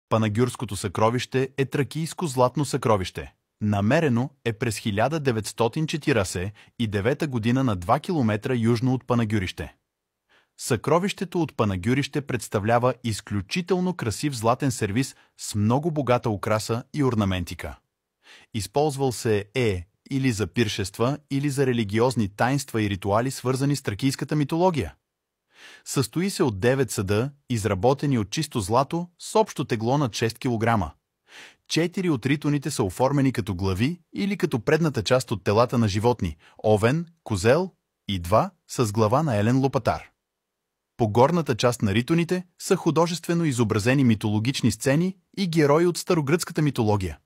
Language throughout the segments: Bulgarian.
Панагюрското съкровище е тракийско златно съкровище. Намерено е през 1949 година на 2 км южно от Панагюрище. Съкровището от Панагюрище представлява изключително красив златен сервиз с много богата украса и орнаментика. Използвал се или за пиршества, или за религиозни таинства и ритуали, свързани с тракийската митология. Състои се от 9 съда, изработени от чисто злато, с общо тегло на 6 кг. 4 от ритоните са оформени като глави или като предната част от телата на животни – овен, козел, и 2 с глава на елен лопатар. По горната част на ритоните са художествено изобразени митологични сцени и герои от старогръцката митология.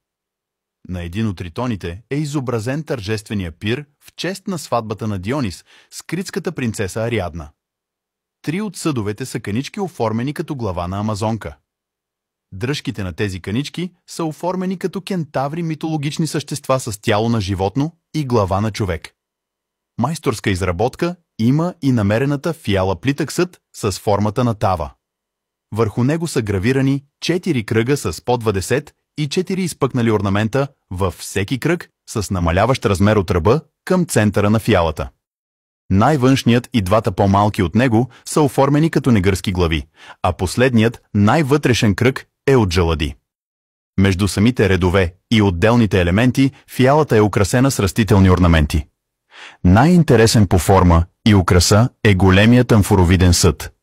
На един от ритоните е изобразен тържествения пир в чест на сватбата на Дионис с критската принцеса Ариадна. 3 от съдовете са канички, оформени като глава на амазонка. Дръжките на тези канички са оформени като кентаври, митологични същества с тяло на животно и глава на човек. Майсторска изработка има и намерената фиала плитък съд с формата на тава. Върху него са гравирани 4 кръга с по 20 и 4 изпъкнали орнамента във всеки кръг с намаляващ размер от ръба към центъра на фиалата. Най-външният и двата по-малки от него са оформени като негърски глави, а последният, най-вътрешен кръг е от жълъди. Между самите редове и отделните елементи фиалата е украсена с растителни орнаменти. Най-интересен по форма и украса е големият амфоровиден съд.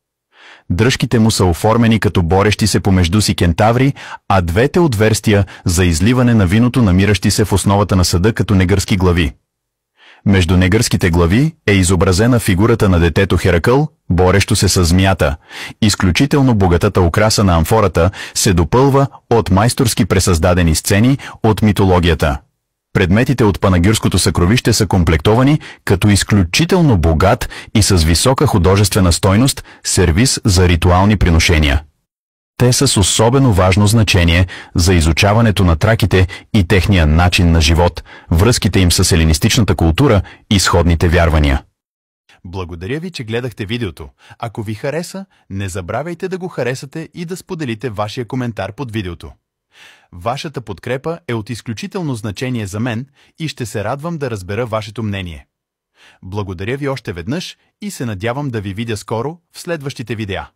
Дръжките му са оформени като борещи се помежду си кентаври, а двете отверстия за изливане на виното, намиращи се в основата на съда като негърски глави. Между негърските глави е изобразена фигурата на детето Херакъл, борещо се с змията. Изключително богатата украса на амфората се допълва от майсторски пресъздадени сцени от митологията. Предметите от Панагюрското съкровище са комплектовани като изключително богат и с висока художествена стойност сервиз за ритуални приношения. Те са с особено важно значение за изучаването на траките и техния начин на живот, връзките им с елинистичната култура и сходните вярвания. Благодаря ви, че гледахте видеото. Ако ви хареса, не забравяйте да го харесате и да споделите вашия коментар под видеото. Вашата подкрепа е от изключително значение за мен и ще се радвам да разбера вашето мнение. Благодаря ви още веднъж и се надявам да ви видя скоро в следващите видеа.